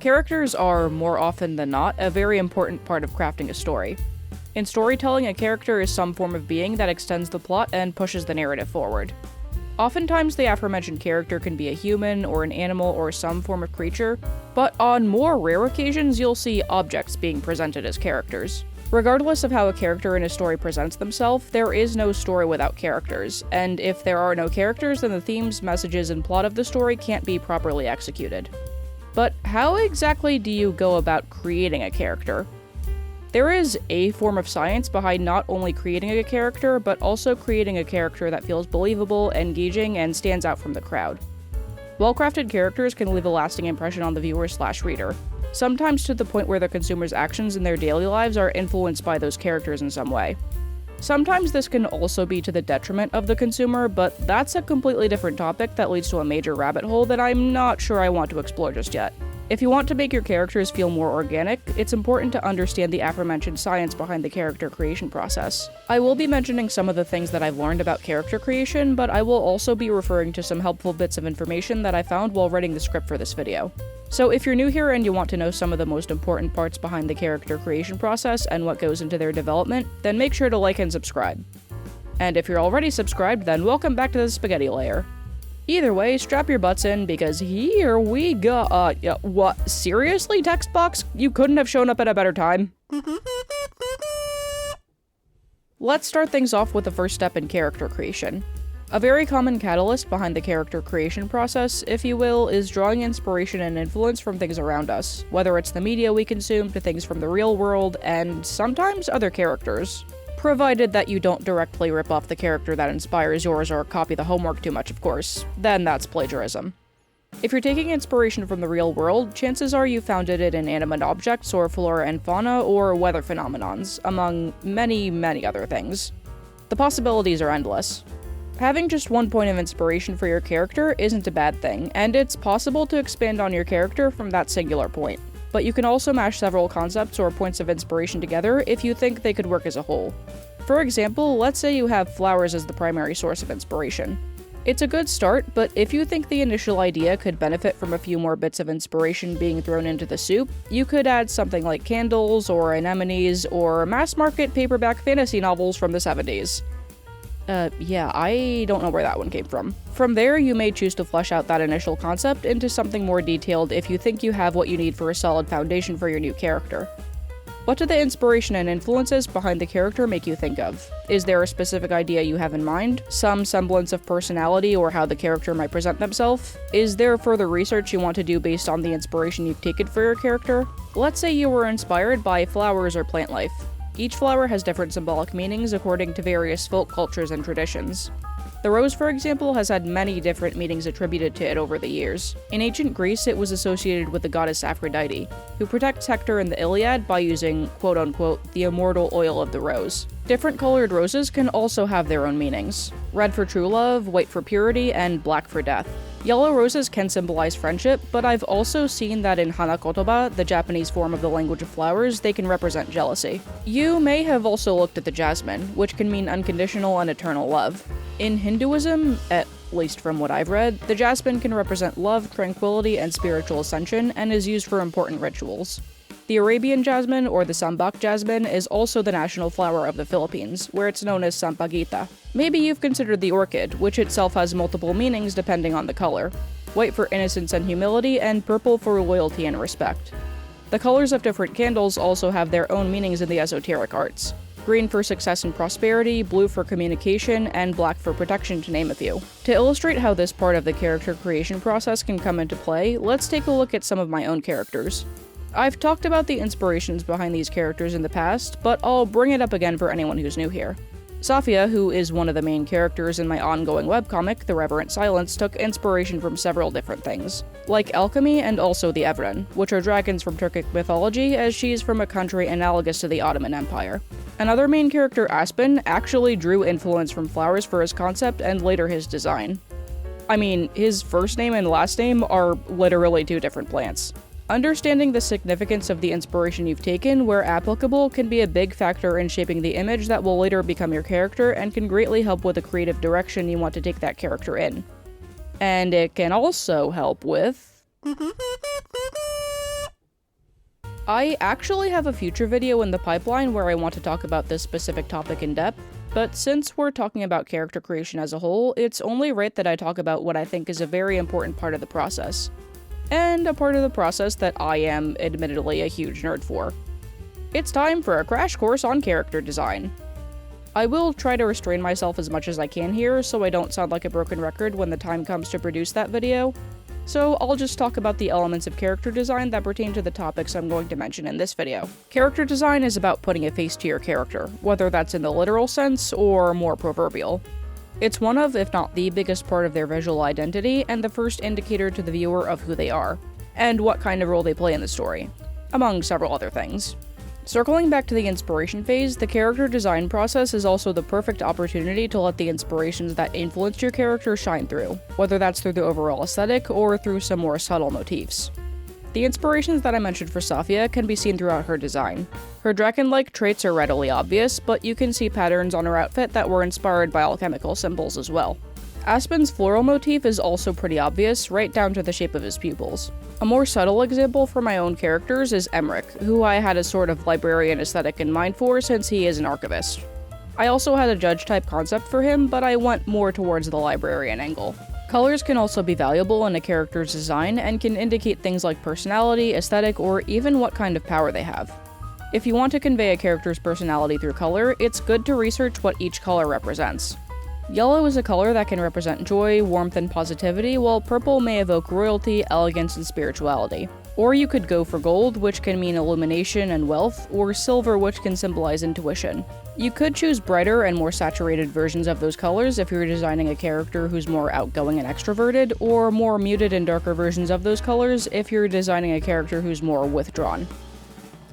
Characters are, more often than not, a very important part of crafting a story. In storytelling, a character is some form of being that extends the plot and pushes the narrative forward. Oftentimes, the aforementioned character can be a human, or an animal, or some form of creature, but on more rare occasions, you'll see objects being presented as characters. Regardless of how a character in a story presents themselves, there is no story without characters, and if there are no characters, then the themes, messages, and plot of the story can't be properly executed. But how exactly do you go about creating a character? There is a form of science behind not only creating a character, but also creating a character that feels believable, engaging, and stands out from the crowd. Well-crafted characters can leave a lasting impression on the viewer/reader, sometimes to the point where the consumer's actions in their daily lives are influenced by those characters in some way. Sometimes this can also be to the detriment of the consumer, but that's a completely different topic that leads to a major rabbit hole that I'm not sure I want to explore just yet. If you want to make your characters feel more organic, it's important to understand the aforementioned science behind the character creation process. I will be mentioning some of the things that I've learned about character creation, but I will also be referring to some helpful bits of information that I found while writing the script for this video. So if you're new here and you want to know some of the most important parts behind the character creation process and what goes into their development, then make sure to like and subscribe. And if you're already subscribed, then welcome back to the spaghetti layer. Either way, strap your butts in, because here we go. What? Seriously, text box? You couldn't have shown up at a better time? Let's start things off with the first step in character creation. A very common catalyst behind the character creation process, if you will, is drawing inspiration and influence from things around us, whether it's the media we consume to things from the real world, and sometimes other characters. Provided that you don't directly rip off the character that inspires yours or copy the homework too much, of course. Then that's plagiarism. If you're taking inspiration from the real world, chances are you found it in inanimate objects or flora and fauna or weather phenomenons, among many, many other things. The possibilities are endless. Having just one point of inspiration for your character isn't a bad thing, and it's possible to expand on your character from that singular point. But you can also mash several concepts or points of inspiration together if you think they could work as a whole. For example, let's say you have flowers as the primary source of inspiration. It's a good start, but if you think the initial idea could benefit from a few more bits of inspiration being thrown into the soup, you could add something like candles, or anemones, or mass-market paperback fantasy novels from the 70s. Yeah, I don't know where that one came from. From there, you may choose to flesh out that initial concept into something more detailed if you think you have what you need for a solid foundation for your new character. What do the inspiration and influences behind the character make you think of? Is there a specific idea you have in mind? Some semblance of personality or how the character might present themselves? Is there further research you want to do based on the inspiration you've taken for your character? Let's say you were inspired by flowers or plant life. Each flower has different symbolic meanings according to various folk cultures and traditions. The rose, for example, has had many different meanings attributed to it over the years. In ancient Greece, it was associated with the goddess Aphrodite, who protects Hector in the Iliad by using, quote-unquote, the immortal oil of the rose. Different colored roses can also have their own meanings. Red for true love, white for purity, and black for death. Yellow roses can symbolize friendship, but I've also seen that in hanakotoba, the Japanese form of the language of flowers, they can represent jealousy. You may have also looked at the jasmine, which can mean unconditional and eternal love. In Hinduism, at least from what I've read, the jasmine can represent love, tranquility, and spiritual ascension, and is used for important rituals. The Arabian jasmine, or the sambak jasmine, is also the national flower of the Philippines, where it's known as sampaguita. Maybe you've considered the orchid, which itself has multiple meanings depending on the color. White for innocence and humility, and purple for loyalty and respect. The colors of different candles also have their own meanings in the esoteric arts. Green for success and prosperity, blue for communication, and black for protection, to name a few. To illustrate how this part of the character creation process can come into play, let's take a look at some of my own characters. I've talked about the inspirations behind these characters in the past, but I'll bring it up again for anyone who's new here. Safia, who is one of the main characters in my ongoing webcomic, The Reverent Silence, took inspiration from several different things, like alchemy and also the Evren, which are dragons from Turkic mythology, as she's from a country analogous to the Ottoman Empire. Another main character, Aspen, actually drew influence from flowers for his concept and later his design. I mean, his first name and last name are literally two different plants. Understanding the significance of the inspiration you've taken, where applicable, can be a big factor in shaping the image that will later become your character and can greatly help with the creative direction you want to take that character in. And it can also help with I actually have a future video in the pipeline where I want to talk about this specific topic in depth, but since we're talking about character creation as a whole, it's only right that I talk about what I think is a very important part of the process. And a part of the process that I am, admittedly, a huge nerd for. It's time for a crash course on character design. I will try to restrain myself as much as I can here, so I don't sound like a broken record when the time comes to produce that video. So I'll just talk about the elements of character design that pertain to the topics I'm going to mention in this video. Character design is about putting a face to your character, whether that's in the literal sense or more proverbial. It's one of, if not the biggest part of their visual identity, and the first indicator to the viewer of who they are, and what kind of role they play in the story, among several other things. Circling back to the inspiration phase, the character design process is also the perfect opportunity to let the inspirations that influenced your character shine through, whether that's through the overall aesthetic or through some more subtle motifs. The inspirations that I mentioned for Safia can be seen throughout her design. Her dragon-like traits are readily obvious, but you can see patterns on her outfit that were inspired by alchemical symbols as well. Aspen's floral motif is also pretty obvious, right down to the shape of his pupils. A more subtle example for my own characters is Emmerich, who I had a sort of librarian aesthetic in mind for since he is an archivist. I also had a judge-type concept for him, but I went more towards the librarian angle. Colors can also be valuable in a character's design and can indicate things like personality, aesthetic, or even what kind of power they have. If you want to convey a character's personality through color, it's good to research what each color represents. Yellow is a color that can represent joy, warmth, and positivity, while purple may evoke royalty, elegance, and spirituality. Or you could go for gold, which can mean illumination and wealth, or silver, which can symbolize intuition. You could choose brighter and more saturated versions of those colors if you're designing a character who's more outgoing and extroverted, or more muted and darker versions of those colors if you're designing a character who's more withdrawn.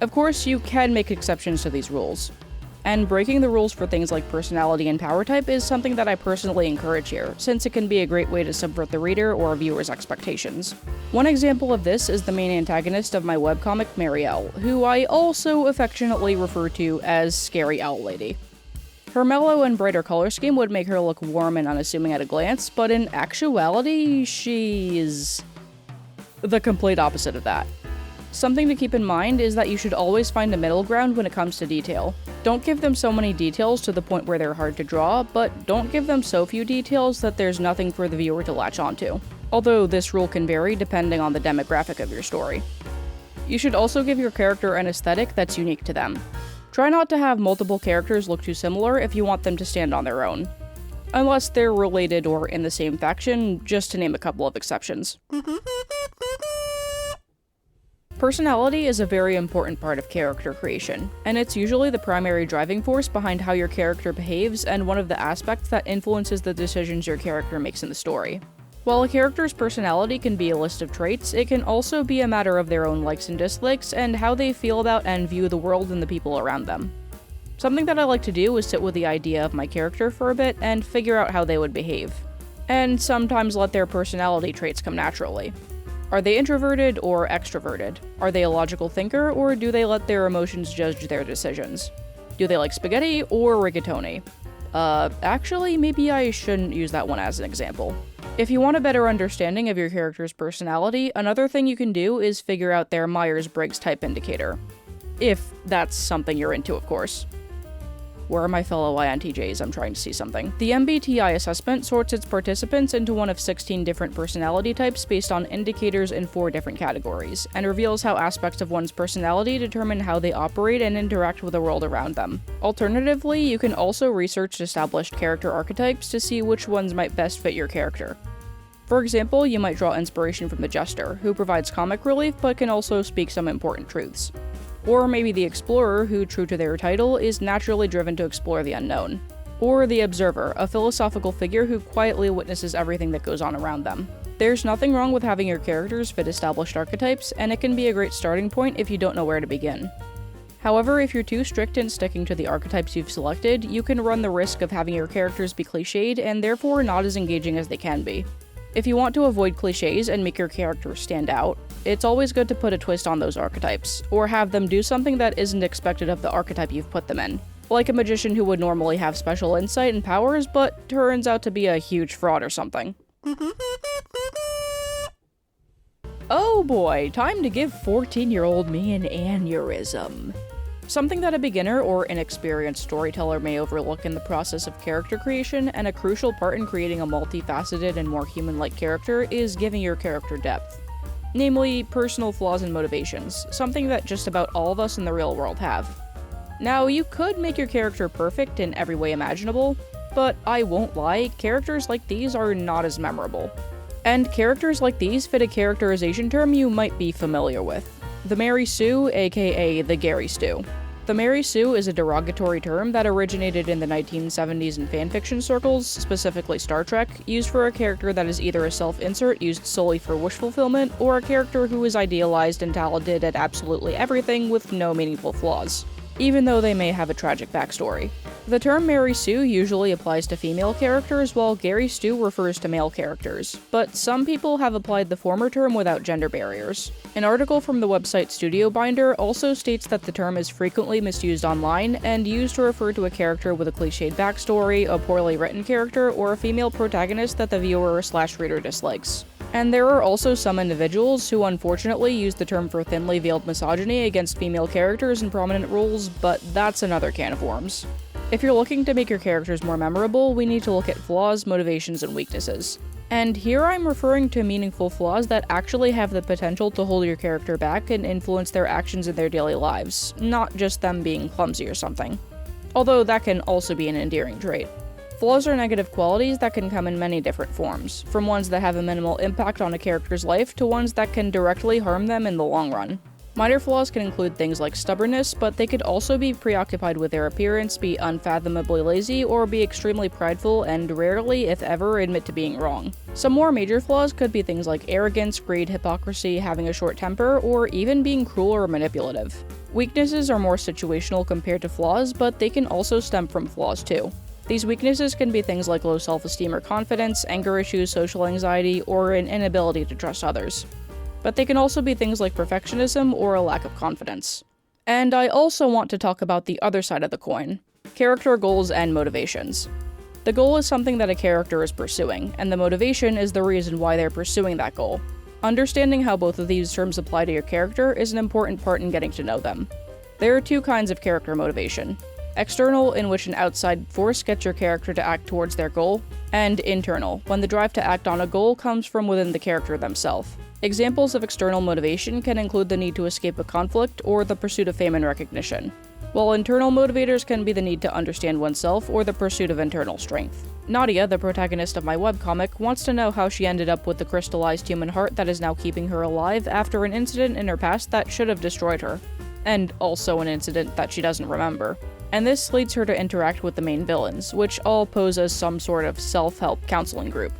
Of course, you can make exceptions to these rules. And breaking the rules for things like personality and power type is something that I personally encourage here, since it can be a great way to subvert the reader or viewer's expectations. One example of this is the main antagonist of my webcomic, Marielle, who I also affectionately refer to as Scary Owl Lady. Her mellow and brighter color scheme would make her look warm and unassuming at a glance, but in actuality, she's the complete opposite of that. Something to keep in mind is that you should always find a middle ground when it comes to detail. Don't give them so many details to the point where they're hard to draw, but don't give them so few details that there's nothing for the viewer to latch onto. Although this rule can vary depending on the demographic of your story. You should also give your character an aesthetic that's unique to them. Try not to have multiple characters look too similar if you want them to stand on their own. Unless they're related or in the same faction, just to name a couple of exceptions. Personality is a very important part of character creation, and it's usually the primary driving force behind how your character behaves and one of the aspects that influences the decisions your character makes in the story. While a character's personality can be a list of traits, it can also be a matter of their own likes and dislikes and how they feel about and view the world and the people around them. Something that I like to do is sit with the idea of my character for a bit and figure out how they would behave, and sometimes let their personality traits come naturally. Are they introverted or extroverted? Are they a logical thinker, or do they let their emotions judge their decisions? Do they like spaghetti or rigatoni? Actually, maybe I shouldn't use that one as an example. If you want a better understanding of your character's personality, another thing you can do is figure out their Myers-Briggs type indicator. If that's something you're into, of course. Where are my fellow INTJs? I'm trying to see something. The MBTI assessment sorts its participants into one of 16 different personality types based on indicators in 4 different categories, and reveals how aspects of one's personality determine how they operate and interact with the world around them. Alternatively, you can also research established character archetypes to see which ones might best fit your character. For example, you might draw inspiration from the Jester, who provides comic relief but can also speak some important truths. Or maybe the Explorer, who, true to their title, is naturally driven to explore the unknown. Or the Observer, a philosophical figure who quietly witnesses everything that goes on around them. There's nothing wrong with having your characters fit established archetypes, and it can be a great starting point if you don't know where to begin. However, if you're too strict in sticking to the archetypes you've selected, you can run the risk of having your characters be cliched and therefore not as engaging as they can be. If you want to avoid cliches and make your characters stand out, it's always good to put a twist on those archetypes, or have them do something that isn't expected of the archetype you've put them in. Like a magician who would normally have special insight and powers, but turns out to be a huge fraud or something. Oh boy, time to give 14-year-old me an aneurysm. Something that a beginner or inexperienced storyteller may overlook in the process of character creation, and a crucial part in creating a multifaceted and more human-like character, is giving your character depth. Namely, personal flaws and motivations, something that just about all of us in the real world have. Now, you could make your character perfect in every way imaginable, but I won't lie, characters like these are not as memorable. And characters like these fit a characterization term you might be familiar with: the Mary Sue, aka the Gary Stew. The Mary Sue is a derogatory term that originated in the 1970s in fanfiction circles, specifically Star Trek, used for a character that is either a self-insert used solely for wish fulfillment, or a character who is idealized and talented at absolutely everything with no meaningful flaws, even though they may have a tragic backstory. The term Mary Sue usually applies to female characters, while Gary Stew refers to male characters, but some people have applied the former term without gender barriers. An article from the website Studio Binder also states that the term is frequently misused online and used to refer to a character with a cliched backstory, a poorly written character, or a female protagonist that the viewer/reader dislikes. And there are also some individuals who unfortunately use the term for thinly veiled misogyny against female characters in prominent roles, but that's another can of worms. If you're looking to make your characters more memorable, we need to look at flaws, motivations, and weaknesses. And here I'm referring to meaningful flaws that actually have the potential to hold your character back and influence their actions in their daily lives, not just them being clumsy or something. Although that can also be an endearing trait. Flaws are negative qualities that can come in many different forms, from ones that have a minimal impact on a character's life to ones that can directly harm them in the long run. Minor flaws can include things like stubbornness, but they could also be preoccupied with their appearance, be unfathomably lazy, or be extremely prideful and rarely, if ever, admit to being wrong. Some more major flaws could be things like arrogance, greed, hypocrisy, having a short temper, or even being cruel or manipulative. Weaknesses are more situational compared to flaws, but they can also stem from flaws too. These weaknesses can be things like low self-esteem or confidence, anger issues, social anxiety, or an inability to trust others. But they can also be things like perfectionism or a lack of confidence. And I also want to talk about the other side of the coin: character goals and motivations. The goal is something that a character is pursuing, and the motivation is the reason why they're pursuing that goal. Understanding how both of these terms apply to your character is an important part in getting to know them. There are two kinds of character motivation: external, in which an outside force gets your character to act towards their goal, and internal, when the drive to act on a goal comes from within the character themselves. Examples of external motivation can include the need to escape a conflict or the pursuit of fame and recognition, while internal motivators can be the need to understand oneself or the pursuit of internal strength. Nadia, the protagonist of my webcomic, wants to know how she ended up with the crystallized human heart that is now keeping her alive after an incident in her past that should have destroyed her, and also an incident that she doesn't remember. And this leads her to interact with the main villains, which all pose as some sort of self-help counseling group.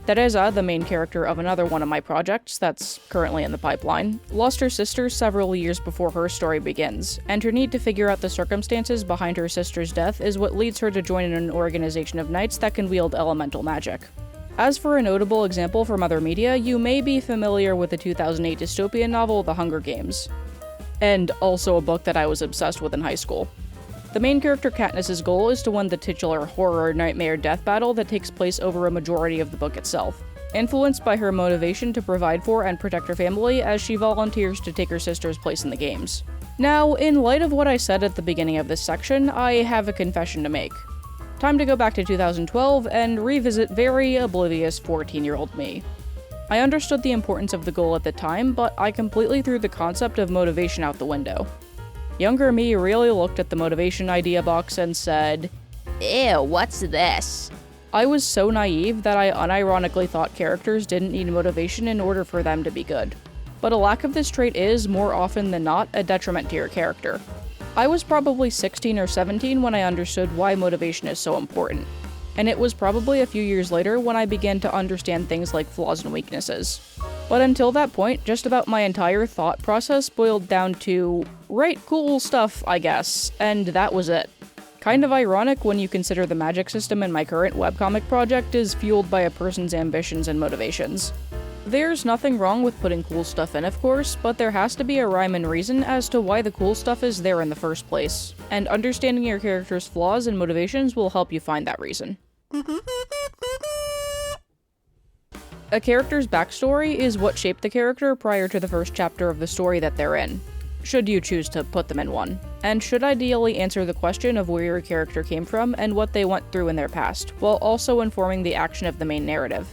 Teresa, the main character of another one of my projects that's currently in the pipeline, lost her sister several years before her story begins, and her need to figure out the circumstances behind her sister's death is what leads her to join an organization of knights that can wield elemental magic. As for a notable example from other media, you may be familiar with the 2008 dystopian novel The Hunger Games, and also a book that I was obsessed with in high school. The main character Katniss's goal is to win the titular horror nightmare death battle that takes place over a majority of the book itself, influenced by her motivation to provide for and protect her family as she volunteers to take her sister's place in the games. Now, in light of what I said at the beginning of this section, I have a confession to make. Time to go back to 2012 and revisit very oblivious 14-year-old me. I understood the importance of the goal at the time, but I completely threw the concept of motivation out the window. Younger me really looked at the motivation idea box and said, "Ew, what's this?" I was so naive that I unironically thought characters didn't need motivation in order for them to be good. But a lack of this trait is, more often than not, a detriment to your character. I was probably 16 or 17 when I understood why motivation is so important. And it was probably a few years later when I began to understand things like flaws and weaknesses. But until that point, just about my entire thought process boiled down to, write cool stuff, I guess, and that was it. Kind of ironic when you consider the magic system in my current webcomic project is fueled by a person's ambitions and motivations. There's nothing wrong with putting cool stuff in, of course, but there has to be a rhyme and reason as to why the cool stuff is there in the first place, and understanding your character's flaws and motivations will help you find that reason. A character's backstory is what shaped the character prior to the first chapter of the story that they're in, should you choose to put them in one, and should ideally answer the question of where your character came from and what they went through in their past, while also informing the action of the main narrative.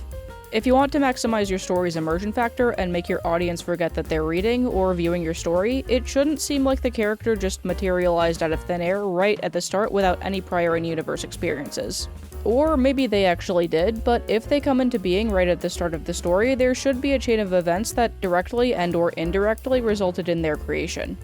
If you want to maximize your story's immersion factor and make your audience forget that they're reading or viewing your story, it shouldn't seem like the character just materialized out of thin air right at the start without any prior in-universe experiences. Or maybe they actually did, but if they come into being right at the start of the story, there should be a chain of events that directly and/or indirectly resulted in their creation.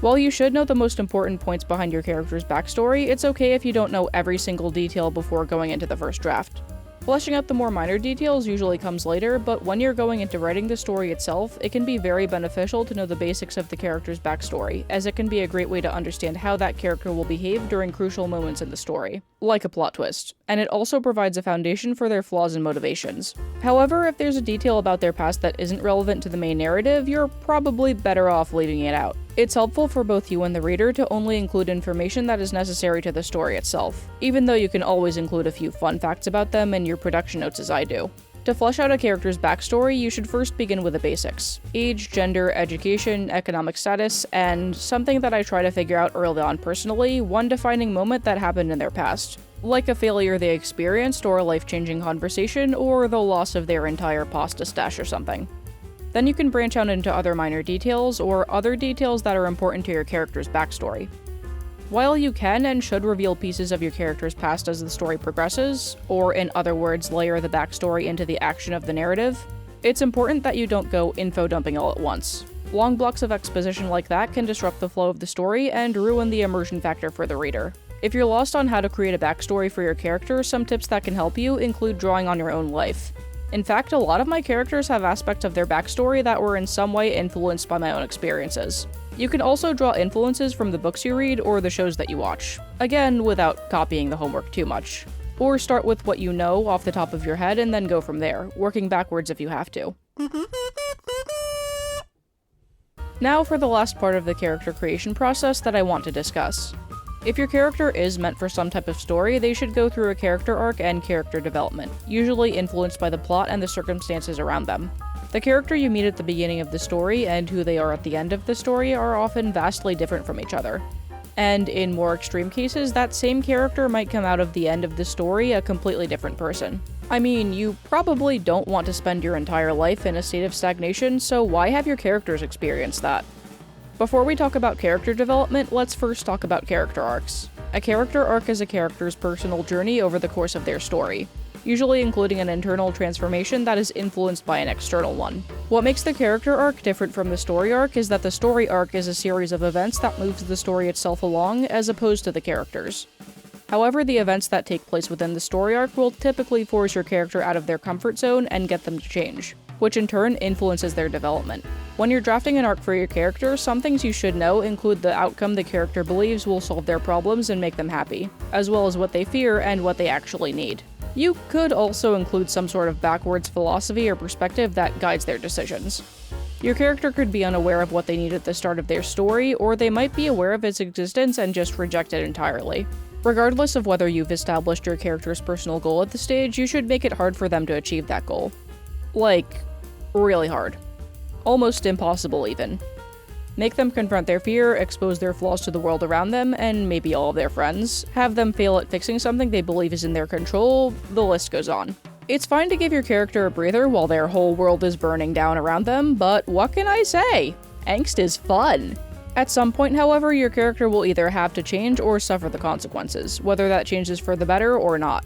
While you should know the most important points behind your character's backstory, it's okay if you don't know every single detail before going into the first draft. Fleshing out the more minor details usually comes later, but when you're going into writing the story itself, it can be very beneficial to know the basics of the character's backstory, as it can be a great way to understand how that character will behave during crucial moments in the story, like a plot twist, and it also provides a foundation for their flaws and motivations. However, if there's a detail about their past that isn't relevant to the main narrative, you're probably better off leaving it out. It's helpful for both you and the reader to only include information that is necessary to the story itself, even though you can always include a few fun facts about them in your production notes as I do. To flesh out a character's backstory, you should first begin with the basics: age, gender, education, economic status, and something that I try to figure out early on personally, one defining moment that happened in their past, like a failure they experienced or a life-changing conversation or the loss of their entire pasta stash or something. Then you can branch out into other minor details or other details that are important to your character's backstory. While you can and should reveal pieces of your character's past as the story progresses, or in other words, layer the backstory into the action of the narrative, it's important that you don't go info dumping all at once. Long blocks of exposition like that can disrupt the flow of the story and ruin the immersion factor for the reader. If you're lost on how to create a backstory for your character, some tips that can help you include drawing on your own life. In fact, a lot of my characters have aspects of their backstory that were in some way influenced by my own experiences. You can also draw influences from the books you read or the shows that you watch, again, without copying the homework too much. Or start with what you know off the top of your head and then go from there, working backwards if you have to. Now for the last part of the character creation process that I want to discuss. If your character is meant for some type of story, they should go through a character arc and character development, usually influenced by the plot and the circumstances around them. The character you meet at the beginning of the story and who they are at the end of the story are often vastly different from each other. And in more extreme cases, that same character might come out of the end of the story a completely different person. I mean, you probably don't want to spend your entire life in a state of stagnation, so why have your characters experience that? Before we talk about character development, let's first talk about character arcs. A character arc is a character's personal journey over the course of their story, usually including an internal transformation that is influenced by an external one. What makes the character arc different from the story arc is that the story arc is a series of events that moves the story itself along, as opposed to the characters. However, the events that take place within the story arc will typically force your character out of their comfort zone and get them to change, which in turn influences their development. When you're drafting an arc for your character, some things you should know include the outcome the character believes will solve their problems and make them happy, as well as what they fear and what they actually need. You could also include some sort of backwards philosophy or perspective that guides their decisions. Your character could be unaware of what they need at the start of their story, or they might be aware of its existence and just reject it entirely. Regardless of whether you've established your character's personal goal at the stage, you should make it hard for them to achieve that goal. Like, really hard. Almost impossible, even. Make them confront their fear, expose their flaws to the world around them, and maybe all of their friends. Have them fail at fixing something they believe is in their control, the list goes on. It's fine to give your character a breather while their whole world is burning down around them, but what can I say? Angst is fun! At some point, however, your character will either have to change or suffer the consequences, whether that change is for the better or not.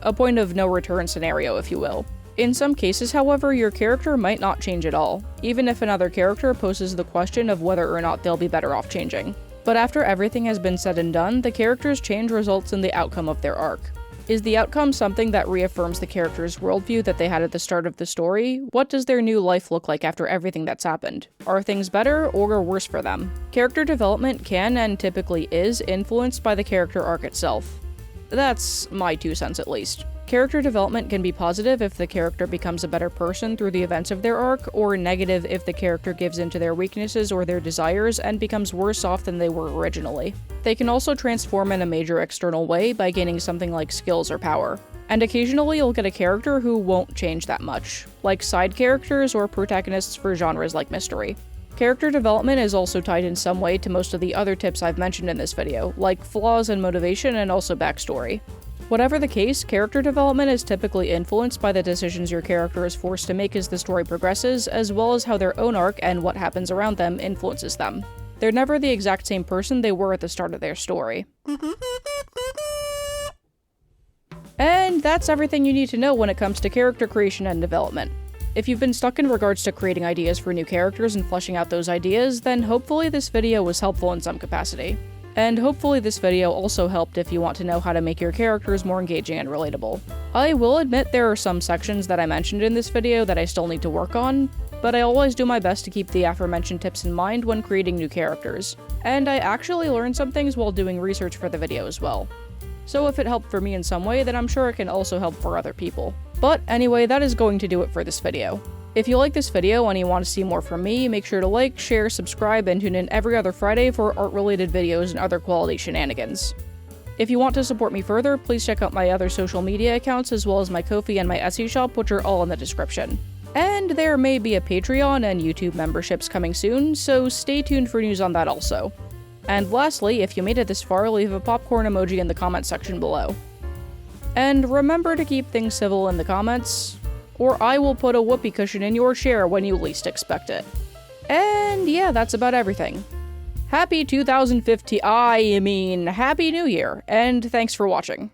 A point of no return scenario, if you will. In some cases, however, your character might not change at all, even if another character poses the question of whether or not they'll be better off changing. But after everything has been said and done, the character's change results in the outcome of their arc. Is the outcome something that reaffirms the character's worldview that they had at the start of the story? What does their new life look like after everything that's happened? Are things better or worse for them? Character development can and typically is influenced by the character arc itself. That's my 2 cents at least. Character development can be positive if the character becomes a better person through the events of their arc, or negative if the character gives into their weaknesses or their desires and becomes worse off than they were originally. They can also transform in a major external way by gaining something like skills or power. And occasionally you'll get a character who won't change that much, like side characters or protagonists for genres like mystery. Character development is also tied in some way to most of the other tips I've mentioned in this video, like flaws and motivation and also backstory. Whatever the case, character development is typically influenced by the decisions your character is forced to make as the story progresses, as well as how their own arc and what happens around them influences them. They're never the exact same person they were at the start of their story. And that's everything you need to know when it comes to character creation and development. If you've been stuck in regards to creating ideas for new characters and fleshing out those ideas, then hopefully this video was helpful in some capacity. And hopefully this video also helped if you want to know how to make your characters more engaging and relatable. I will admit there are some sections that I mentioned in this video that I still need to work on, but I always do my best to keep the aforementioned tips in mind when creating new characters. And I actually learned some things while doing research for the video as well. So if it helped for me in some way, then I'm sure it can also help for other people. But anyway, that is going to do it for this video. If you like this video and you want to see more from me, make sure to like, share, subscribe, and tune in every other Friday for art-related videos and other quality shenanigans. If you want to support me further, please check out my other social media accounts as well as my Ko-fi and my Etsy shop, which are all in the description. And there may be a Patreon and YouTube memberships coming soon, so stay tuned for news on that also. And lastly, if you made it this far, leave a popcorn emoji in the comment section below. And remember to keep things civil in the comments, or I will put a whoopee cushion in your chair when you least expect it. And yeah, that's about everything. Happy 2015, Happy New Year, and thanks for watching.